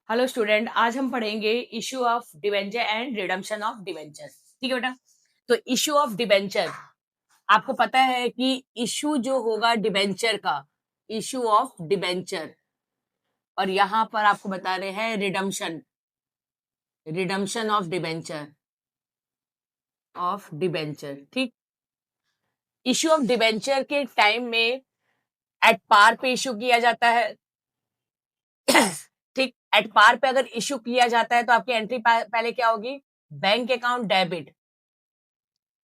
Hello student, आज हम पढ़ेंगे issue of debenture and redemption of debenture. ठीक है बेटा। तो इशू ऑफ डिवेंचर, आपको पता है कि इशू जो होगा डिवेंचर का, इशू ऑफ डिवेंचर, और यहां पर आपको बता रहे हैं रिडम्पशन, रिडम्पशन ऑफ डिवेंचर। ठीक। इशू ऑफ डिवेंचर के टाइम में एट पार पे इशू किया जाता है। ठीक। एट पार पे अगर इशू किया जाता है तो आपकी एंट्री पहले क्या होगी? Bank account debit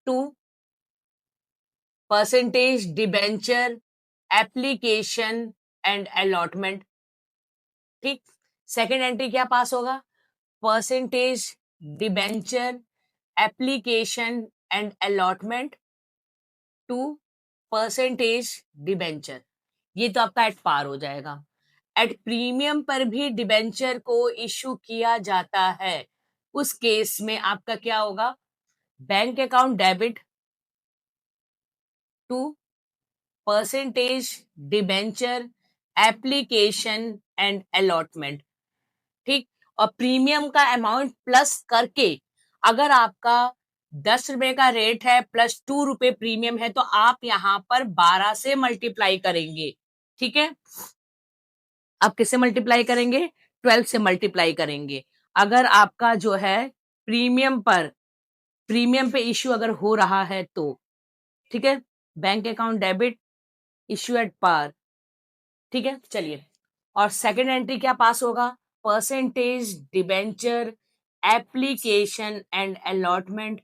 to percentage debenture application and allotment. ठीक। सेकेंड एंट्री क्या पास होगा? Percentage debenture application and allotment to percentage debenture. ये तो आपका एट पार हो जाएगा। एट प्रीमियम पर भी डिबेंचर को इशू किया जाता है, उस केस में आपका क्या होगा? Bank account debit to percentage debenture application and allotment. ठीक। और प्रीमियम का अमाउंट प्लस करके, अगर आपका 10 रुपए का रेट है प्लस 2 रुपए प्रीमियम है तो आप यहां पर 12 से मल्टीप्लाई करेंगे। ठीक है। आप किससे मल्टीप्लाई करेंगे? 12 से मल्टीप्लाई करेंगे। अगर आपका जो है प्रीमियम पे इश्यू अगर हो रहा है तो, ठीक है। Bank account debit issue at par. ठीक है, चलिए। और सेकंड एंट्री क्या पास होगा? Percentage debenture application and allotment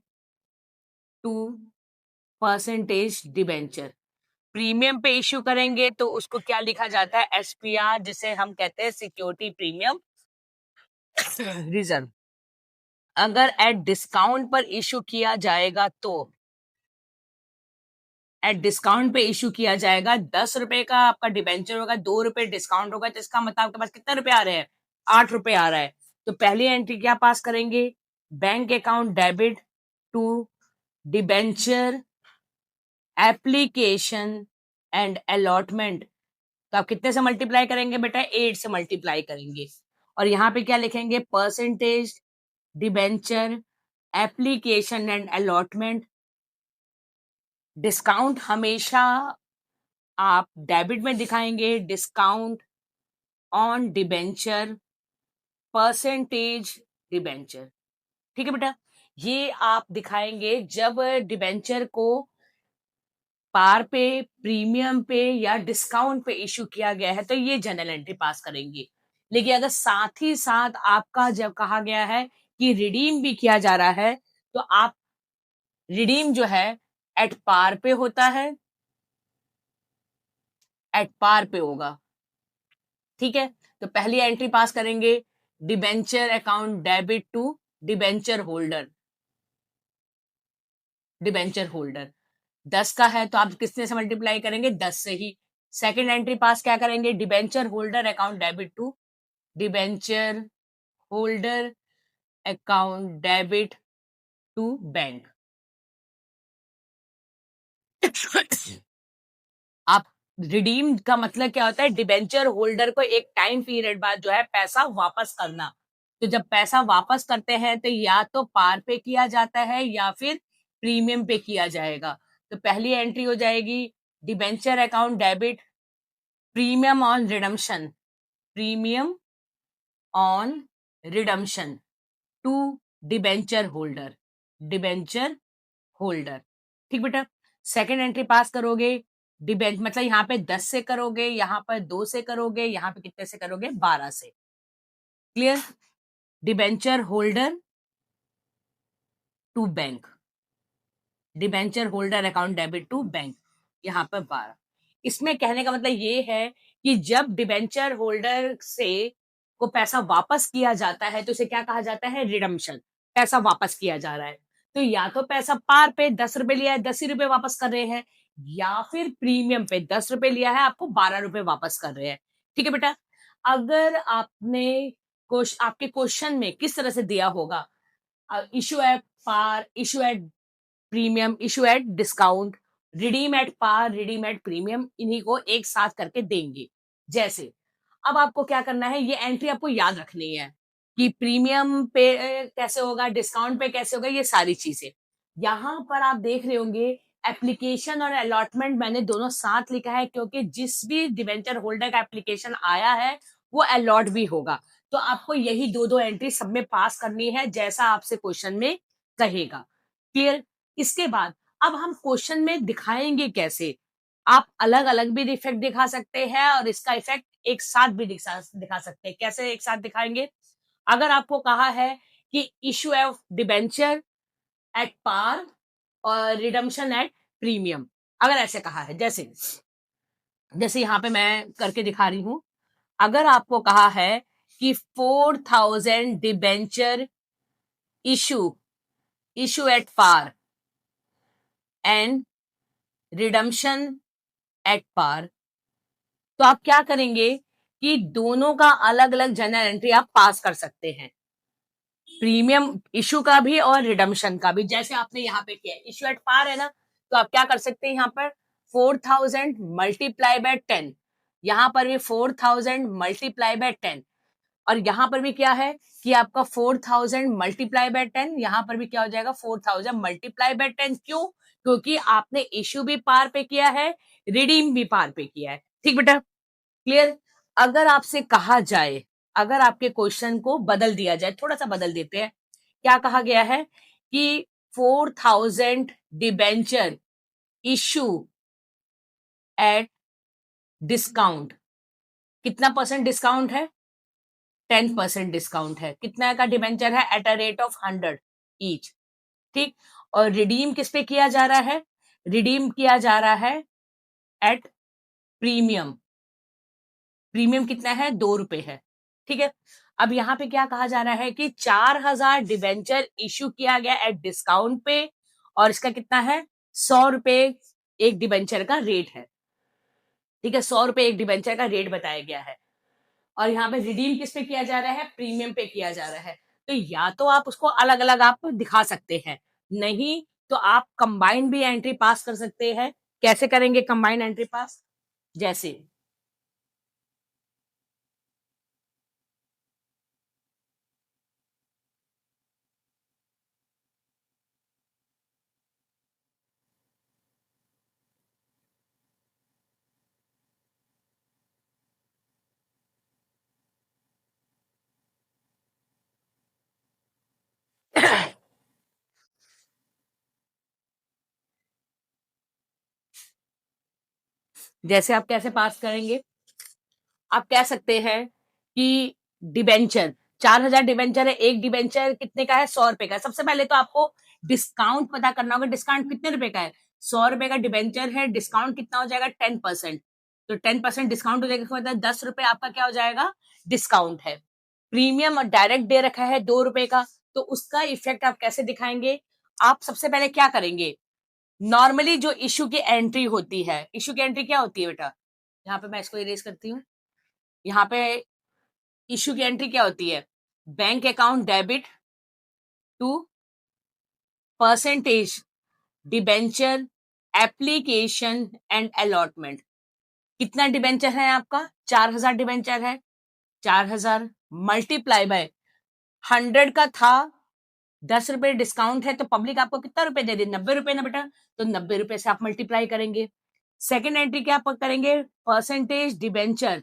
to percentage debenture. Premium पे इश्यू करेंगे तो उसको क्या लिखा जाता है? एसपीआर, जिसे हम कहते हैं सिक्योरिटी प्रीमियम रिजर्व। अगर एट डिस्काउंट पर इश्यू किया जाएगा तो, एट डिस्काउंट पे इश्यू किया जाएगा, 10 रुपए का आपका डिबेंचर होगा, 2 रुपए डिस्काउंट होगा, तो इसका मतलब आपके पास कितने रुपए आ रहे हैं? 8 रुपए आ रहा है। तो पहली एंट्री क्या पास करेंगे? Bank account debit to debenture application and allotment. तो आप कितने से मल्टीप्लाई करेंगे बेटा? 8 से मल्टीप्लाई करेंगे। और यहाँ पे क्या लिखेंगे? Percentage debenture application and allotment. Discount हमेशा आप डेबिट में दिखाएंगे, discount on debenture percentage debenture. ठीक है बेटा। ये आप दिखाएंगे जब डिबेंचर को पार पे, प्रीमियम पे या डिस्काउंट पे इश्यू किया गया है तो ये जनरल एंट्री पास करेंगे। लेकिन अगर साथ ही साथ आपका जब कहा गया है कि रिडीम भी किया जा रहा है तो आप रिडीम जो है एट पार पे होता है, एट पार पे होगा। ठीक है। तो पहली एंट्री पास करेंगे debenture account debit to debenture holder. Debenture holder 10 का है तो आप किसने से मल्टीप्लाई करेंगे? 10 से ही। सेकंड एंट्री पास क्या करेंगे? Debenture holder account debit to debenture holder account debit to bank. आप रिडीम का मतलब क्या होता है? डिबेंचर होल्डर को एक टाइम पीरियड बाद जो है पैसा वापस करना। तो जब पैसा वापस करते हैं तो या तो पार पे किया जाता है या फिर प्रीमियम पे किया जाएगा। तो पहली एंट्री हो जाएगी debenture account debit premium on redemption, premium on redemption to debenture holder, debenture holder. ठीक बेटा। सेकंड एंट्री पास करोगे डिबेंच, मतलब यहाँ पे 10 से करोगे, यहाँ पर 2 से करोगे, यहाँ पे कितने से करोगे? 12 से। Clear? Debenture holder to bank, debenture holder account debit to bank, यहाँ पर 12। इसमें कहने का मतलब ये है कि जब डिबेंचर होल्डर से को पैसा वापस किया जाता है तो उसे क्या कहा जाता है? रिडम्पशन। पैसा वापस किया जा रहा है। तो या तो पैसा पार पे 10 रुपए लिया है, 10 ही रुपए वापस कर रहे हैं, या फिर प्रीमियम पे 10 रुपए लिया है, आपको 12 रुपए वापस कर रहे हैं। ठीक है बेटा। अगर आपने आपके क्वेश्चन में किस तरह से दिया होगा, issue at par, issue at premium, issue at discount, redeem at par, redeem at premium, इन्हीं को एक साथ करके देंगे। जैसे अब आपको क्या करना है, ये एंट्री आपको याद रखनी है कि प्रीमियम पे कैसे होगा, डिस्काउंट पे कैसे होगा, ये सारी चीजें। यहाँ पर आप देख रहे होंगे एप्लीकेशन और अलॉटमेंट मैंने दोनों साथ लिखा है, क्योंकि जिस भी डिवेंचर होल्डर का एप्लीकेशन आया है वो अलॉट भी होगा। तो आपको यही दो दो एंट्री सब में पास करनी है, जैसा आपसे क्वेश्चन में कहेगा। क्लियर? इसके बाद अब हम क्वेश्चन में दिखाएंगे कैसे। आप अलग अलग भी इफेक्ट दिखा सकते हैं और इसका इफेक्ट एक साथ भी दिखा सकते हैं। कैसे एक साथ दिखाएंगे? अगर आपको कहा है कि issue of debenture at par और रिडम्पशन एट प्रीमियम, अगर ऐसे कहा है, जैसे जैसे यहां पे मैं करके दिखा रही हूं, अगर आपको कहा है कि 4000 debenture issue issue at par and redemption at par, तो आप क्या करेंगे कि दोनों का अलग अलग जनरल एंट्री आप पास कर सकते हैं, प्रीमियम इशू का भी और रिडम्पशन का भी। जैसे आपने यहाँ पे किया, इशू एट पार है ना, तो आप क्या कर सकते हैं, यहाँ पर 4000 मल्टीप्लाई बाय 10, यहाँ पर भी 4000 मल्टीप्लाई बाय 10, और यहाँ पर भी क्या है कि आपका 4000 मल्टीप्लाई बाय 10, यहाँ पर भी क्या हो जाएगा 4000 मल्टीप्लाई बाय 10। क्यों? क्योंकि आपने इशू भी पार पे किया है, रिडीम भी पार पे किया है। ठीक बेटा? क्लियर? अगर आपसे कहा जाए, अगर आपके क्वेश्चन को बदल दिया जाए, थोड़ा सा बदल देते हैं, क्या कहा गया है कि 4000 डिबेंचर इशू एट डिस्काउंट, कितना परसेंट डिस्काउंट है? 10% डिस्काउंट है। कितना का डिबेंचर है? At a rate of 100 each. ठीक। और रिडीम किस पे किया जा रहा है? रिडीम किया जा रहा है एट प्रीमियम। प्रीमियम कितना है? 2 रुपए है। ठीक है। अब यहाँ पे क्या कहा जा रहा है कि 4000 डिबेंचर इश्यू किया गया एट डिस्काउंट पे, और इसका कितना है? 100 रुपए एक डिबेंचर का रेट है। ठीक है, 100 रुपए एक डिबेंचर का रेट बताया गया है। और यहाँ पे रिडीम किस पे किया जा रहा है? प्रीमियम पे किया जा रहा है। तो या तो आप उसको अलग अलग आप दिखा सकते हैं, नहीं तो आप कंबाइंड भी एंट्री पास कर सकते हैं। कैसे करेंगे कंबाइंड एंट्री पास? जैसे जैसे आप कैसे पास करेंगे? आप कह सकते हैं कि डिबेंचर 4000 डिबेंचर है, एक डिबेंचर कितने का है? 100 रुपए का। सबसे पहले तो आपको डिस्काउंट पता करना होगा, डिस्काउंट कितने रुपए का है? 100 रुपए का डिबेंचर है, डिस्काउंट कितना हो जाएगा? 10%। तो 10% डिस्काउंट हो जाएगा, मतलब 10 रुपए आपका क्या हो जाएगा? डिस्काउंट है। प्रीमियम और डायरेक्ट दे रखा है 2 रुपए का, तो उसका इफेक्ट आप कैसे दिखाएंगे? आप सबसे पहले क्या करेंगे? नॉर्मली जो इशू की एंट्री होती है, इशू की एंट्री क्या होती है बेटा? यहाँ पे मैं इसको इरेज करती हूँ। यहाँ पे इशू की एंट्री क्या होती है? Bank account debit to percentage debenture application and allotment. कितना डिबेंचर है आपका? 4000 डिबेंचर है। 4000 मल्टीप्लाई बाय 100 का था, 10 रुपए डिस्काउंट है, तो पब्लिक आपको कितना रुपए दे दे? 90 रुपए ना बेटा। तो 90 रुपए से आप मल्टीप्लाई करेंगे। सेकेंड एंट्री क्या आप करेंगे? परसेंटेज डिबेंचर,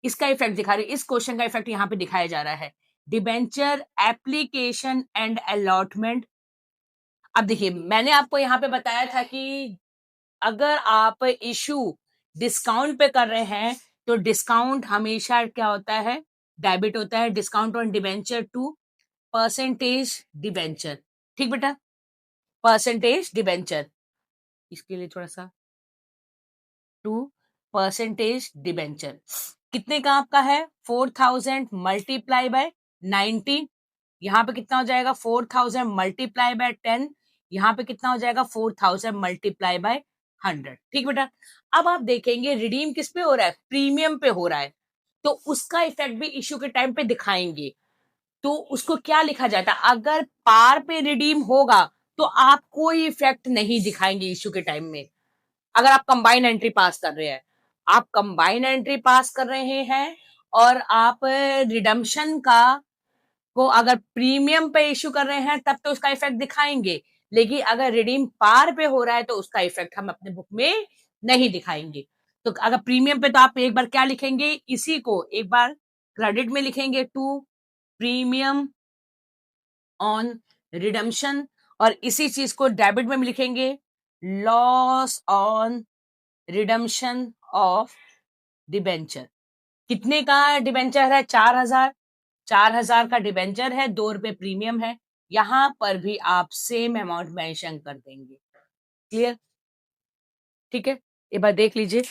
इसका इफेक्ट दिखा रही, इस क्वेश्चन का इफेक्ट यहाँ पे दिखाया जा रहा है। Debenture application and allotment. अब देखिए, मैंने आपको यहाँ पे बताया था कि अगर आप इशू डिस्काउंट पे कर रहे हैं तो डिस्काउंट हमेशा क्या होता है? डेबिट होता है। Discount on debenture to percentage debenture. ठीक बेटा? परसेंटेज डिबेंचर, इसके लिए थोड़ा सा टू परसेंटेज डिबेंचर कितने का आपका है? 4000 मल्टीप्लाई बाय 90, यहाँ पे कितना हो जाएगा? 4000 मल्टीप्लाई बाय 10, यहाँ पे कितना हो जाएगा? 4000 मल्टीप्लाई बाय 100। ठीक बेटा? अब आप देखेंगे रिडीम किस पे हो रहा है? प्रीमियम पे हो रहा है, तो उसका इफेक्ट भी इश्यू के टाइम पे दिखाएंगे। तो उसको क्या लिखा जाता है? अगर पार पे रिडीम होगा तो आप कोई इफेक्ट नहीं दिखाएंगे इश्यू के टाइम में। अगर आप कंबाइन एंट्री पास कर रहे हैं, आप कंबाइन एंट्री पास कर रहे हैं और आप रिडम्शन का को अगर प्रीमियम पे इश्यू कर रहे हैं तब तो उसका इफेक्ट दिखाएंगे, लेकिन अगर रिडीम पार पे हो रहा है तो उसका इफेक्ट हम अपने बुक में नहीं दिखाएंगे। तो अगर प्रीमियम पे तो आप एक बार क्या लिखेंगे, इसी को एक बार क्रेडिट में लिखेंगे टू प्रीमियम ऑन रिडम्शन, और इसी चीज को डेबिट में लिखेंगे loss on redemption of debenture. कितने का डिबेंचर है? 4,000। 4,000 का डिबेंचर है, 2 रुपए प्रीमियम है। यहां पर भी आप सेम अमाउंट मेंशन कर देंगे। क्लियर? ठीक है, एक बार देख लीजिए।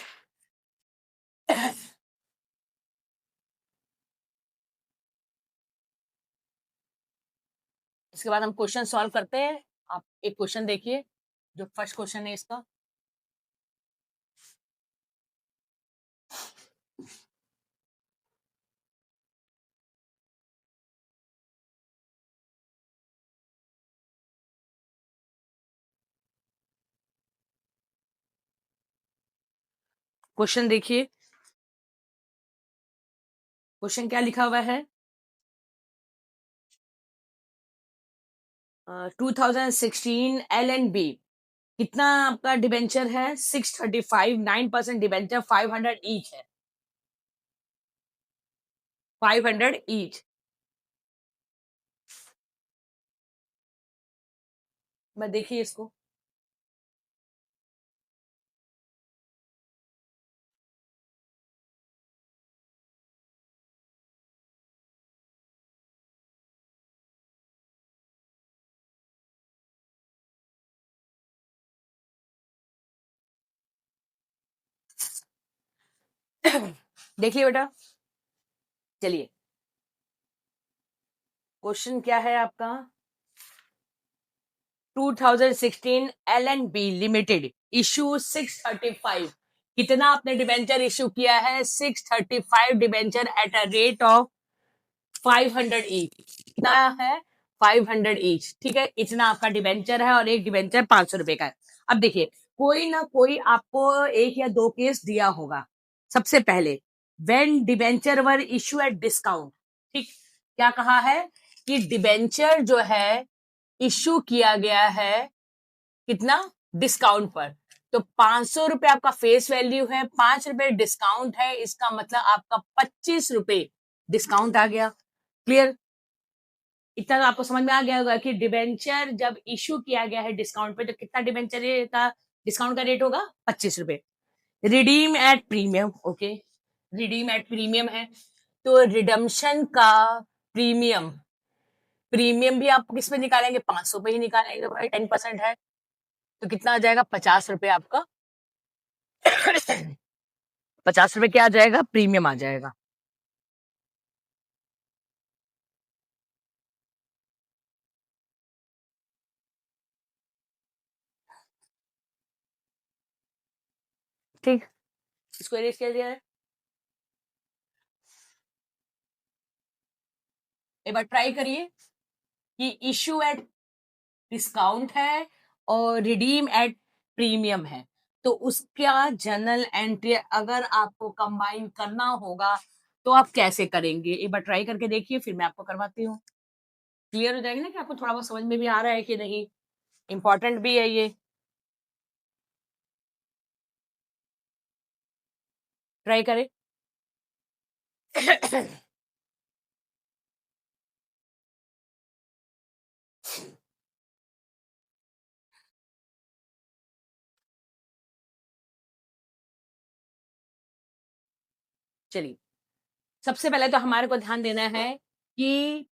इसके बाद हम क्वेश्चन सॉल्व करते हैं। आप एक क्वेश्चन देखिए, जो फर्स्ट क्वेश्चन है इसका। क्वेश्चन देखिए, क्वेश्चन क्या लिखा हुआ है? 2016 L&B कितना आपका डिबेंचर है? 635, 9% डिबेंचर, 500 ईच है। 500 ईच। मैं देखिए इसको, देखिए बेटा। चलिए, क्वेश्चन क्या है आपका? 2016 L&B लिमिटेड इशू 635। कितना आपने डिबेंचर इशू किया है? 635 debenture eight a rate of 500 each. कितना है? 500 ईच। ठीक है, इतना आपका डिबेंचर है और एक डिबेंचर 500 रुपए का है। अब देखिए, कोई ना कोई आपको एक या दो केस दिया होगा। सबसे पहले, when debenture were issue at discount. ठीक, क्या कहा है कि डिबेंचर जो है इशू किया गया है कितना? डिस्काउंट पर। तो 500 रुपए आपका फेस वैल्यू है, 5 रुपए डिस्काउंट है, इसका मतलब आपका 25 रुपए डिस्काउंट आ गया। क्लियर? इतना तो आपको समझ में आ गया होगा कि डिबेंचर जब इशू किया गया है डिस्काउंट पे तो कितना डिबेंचर का डिस्काउंट का रेट होगा? 25 रुपए। Redeem at premium, okay, redeem at premium है तो रिडम्शन का प्रीमियम, प्रीमियम भी आप किस पे निकालेंगे? 500 पे ही निकालेंगे भाई, 10% है तो कितना आ जाएगा? 50 रुपए आपका 50 रुपए क्या आ जाएगा? प्रीमियम आ जाएगा। ठीक, इसको एरेज कर दिया है। एक बार ट्राई करिए कि इशू एट डिस्काउंट है और रिडीम एट प्रीमियम है, तो उसका जर्नल एंट्री अगर आपको कंबाइन करना होगा तो आप कैसे करेंगे? एक बार ट्राई करके देखिए, फिर मैं आपको करवाती हूँ। क्लियर हो जाएगी ना कि आपको थोड़ा बहुत समझ में भी आ रहा है कि नहीं। इंपॉर्टेंट भी है ये, ट्राई करें। चलिए, सबसे पहले तो हमारे को ध्यान देना है कि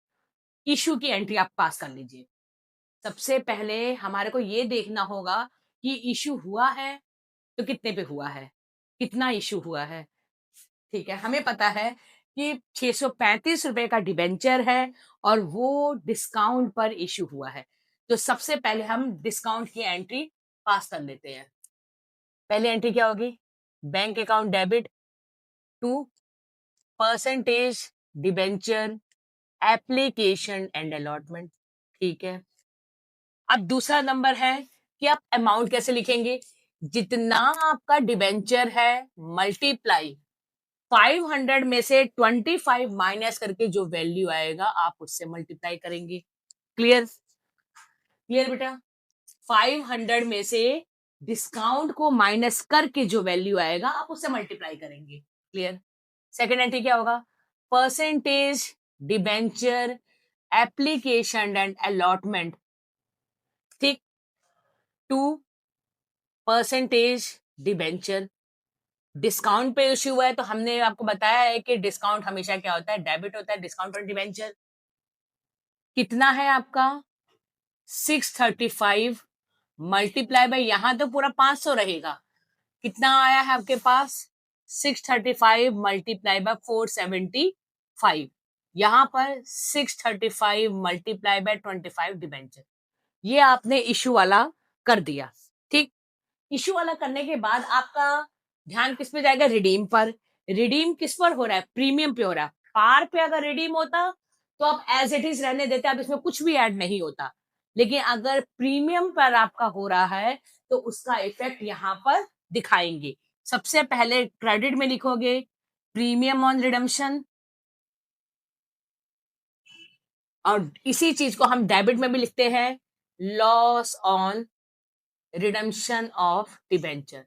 इशू की एंट्री आप पास कर लीजिए। सबसे पहले हमारे को ये देखना होगा कि इशू हुआ है तो कितने पे हुआ है, कितना इशू हुआ है। ठीक है, हमें पता है कि 635 रुपए का डिबेंचर है और वो डिस्काउंट पर इशू हुआ है। तो सबसे पहले हम डिस्काउंट की एंट्री पास कर लेते हैं। पहली एंट्री क्या होगी? Bank account debit to percentage debenture application and allotment. ठीक है, अब दूसरा नंबर है कि आप अमाउंट कैसे लिखेंगे? जितना आपका डिबेंचर है मल्टीप्लाई 500 में से 25 माइनस करके जो वैल्यू आएगा आप उससे मल्टीप्लाई करेंगे। क्लियर? क्लियर बेटा? 500 में से डिस्काउंट को माइनस करके जो वैल्यू आएगा आप उससे मल्टीप्लाई करेंगे। क्लियर? सेकेंड एंट्री क्या होगा? Percentage debenture application and allotment. ठीक, 2% डिबेंचर डिस्काउंट पे इश्यू हुआ है, तो हमने आपको बताया है कि डिस्काउंट हमेशा क्या होता है? डेबिट होता है। डिस्काउंट और डिबेंचर कितना है आपका? 635 मल्टीप्लाई बाय, यहां तो पूरा 500 रहेगा। कितना आया है आपके पास? 635 मल्टीप्लाई बाय 475। यहां पर 635 मल्टीप्लाई बाय 25 डिबेंचर। ये आपने इशू वाला कर दिया। ठीक, इशू वाला करने के बाद आपका ध्यान किस पे जाएगा? रिडीम पर। रिडीम किस पर हो रहा है? प्रीमियम पे हो रहा है। पार पे अगर रिडीम होता तो आप एज इट इज रहने देते, आप इसमें कुछ भी ऐड नहीं होता। लेकिन अगर प्रीमियम पर आपका हो रहा है तो उसका इफेक्ट यहां पर दिखाएंगे। सबसे पहले क्रेडिट में लिखोगे प्रीमियम ऑन रिडम्पशन, और इसी चीज को हम डेबिट में भी लिखते हैं loss on redemption of debenture.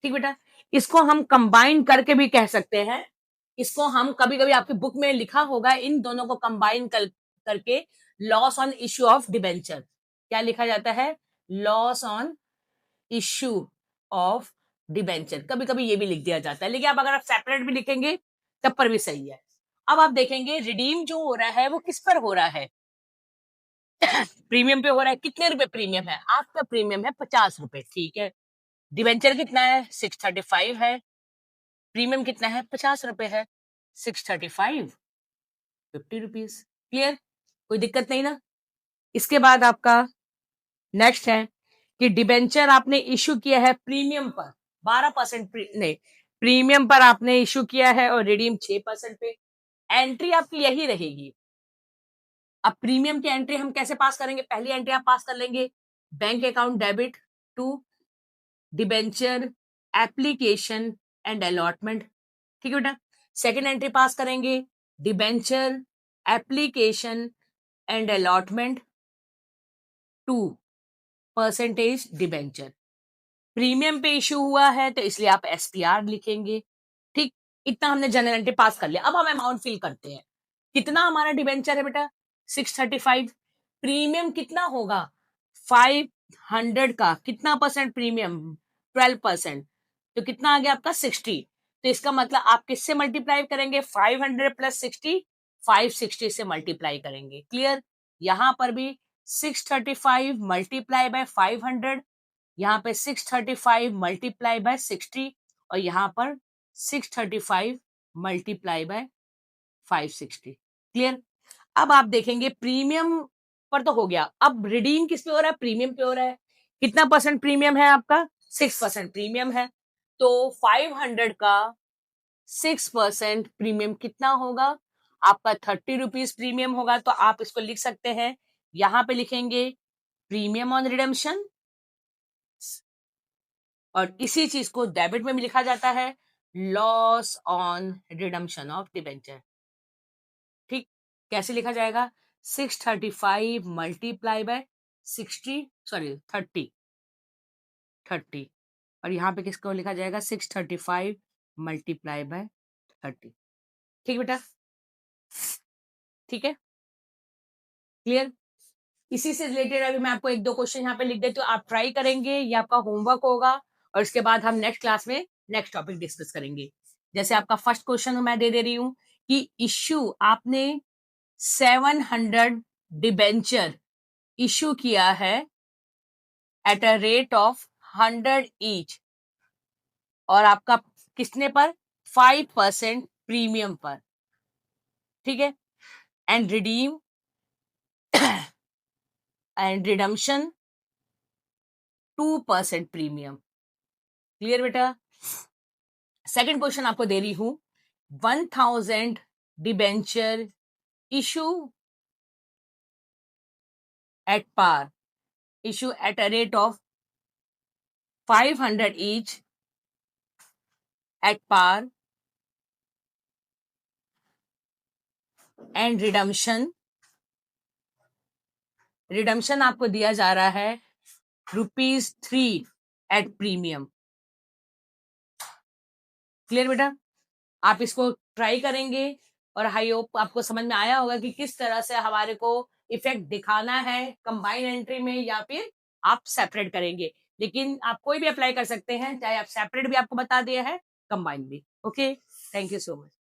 ठीक बेटा, इसको हम कंबाइन करके भी कह सकते हैं। इसको हम कभी कभी आपकी बुक में लिखा होगा, इन दोनों को कंबाइन करके loss on issue of debenture. क्या लिखा जाता है? Loss on issue of debenture. कभी कभी ये भी लिख दिया जाता है, लेकिन आप अगर आप सेपरेट भी लिखेंगे तब पर भी सही है। अब आप देखेंगे रिडीम जो हो रहा है वो किस पर हो रहा है? प्रीमियम पे हो रहा है। कितने रुपए प्रीमियम है? आपका प्रीमियम है 50 रुपए। ठीक है, डिबेंचर कितना है? 635 है। प्रीमियम कितना है? 50 रुपए है। 635 50 रुपीज। क्लियर? कोई दिक्कत नहीं ना? इसके बाद आपका नेक्स्ट है कि डिबेंचर आपने इशू किया है प्रीमियम पर 12% नहीं, प्रीमियम पर आपने इशू किया है और रिडीम 6% पे। एंट्री आपकी यही रहेगी। अब प्रीमियम की एंट्री हम कैसे पास करेंगे? पहली एंट्री आप पास कर लेंगे bank account debit to debenture application and allotment. ठीक है बेटा, सेकेंड एंट्री पास करेंगे debenture application and allotment to percentage debenture. Premium पे इश्यू हुआ है तो इसलिए आप एसपीआर लिखेंगे। ठीक, इतना हमने जनरल एंट्री पास कर लिया। अब हम अमाउंट फिल करते हैं। कितना हमारा डिबेंचर है बेटा? 635। प्रीमियम कितना होगा? 500 का कितना परसेंट प्रीमियम? 12%। तो कितना आ गया आपका? 60। तो इसका मतलब आप किससे मल्टीप्लाई करेंगे? 500 प्लस 60, 560 से मल्टीप्लाई करेंगे। क्लियर? यहां पर भी 635 मल्टीप्लाई बाय 500, यहाँ पे 635 मल्टीप्लाई बाय 60, और यहाँ पर 635 मल्टीप्लाई बाय 560। क्लियर? अब आप देखेंगे प्रीमियम पर तो हो गया, अब रिडीम किस पे हो रहा है? प्रीमियम पे हो रहा है। कितना परसेंट प्रीमियम है आपका? 6% प्रीमियम है। तो 500 का 6% प्रीमियम कितना होगा? आपका 30 रुपीज प्रीमियम होगा। तो आप इसको लिख सकते हैं, यहां पे लिखेंगे प्रीमियम ऑन रिडम्पशन, और इसी चीज को डेबिट में भी लिखा जाता है loss on redemption of debenture. ठीक, कैसे लिखा जाएगा? 635 मल्टीप्लाई बाय 60, सॉरी 30, और यहाँ पे किसको लिखा जाएगा? 635 मल्टीप्लाई बाय 30। ठीक बेटा? ठीक है, क्लियर? इसी से रिलेटेड अभी मैं आपको एक दो क्वेश्चन यहाँ पे लिख देती हूँ, आप ट्राई करेंगे, ये आपका होमवर्क होगा, और इसके बाद हम नेक्स्ट क्लास में नेक्स्ट टॉपिक डिस्कस करेंगे। जैसे आपका फर्स्ट क्वेश्चन मैं दे रही हूँ कि इश्यू आपने 700 डिबेंचर इश्यू किया है at a rate of 100 each, और आपका किसने पर? 5% प्रीमियम पर। ठीक है, and redeem and redemption 2% premium. Clear बेटा? सेकंड क्वेश्चन आपको दे रही हूं 1000 debenture issue at par, issue at a rate of 500 each at par and redemption आपको दिया जा रहा है ₹3 एट प्रीमियम। क्लियर बेटा? आप इसको ट्राई करेंगे और आई होप आपको समझ में आया होगा कि किस तरह से हमारे को इफेक्ट दिखाना है कंबाइन एंट्री में या फिर आप सेपरेट करेंगे। लेकिन आप कोई भी अप्लाई कर सकते हैं, चाहे आप सेपरेट भी आपको बता दिया है, कंबाइन भी। Okay, thank you so much.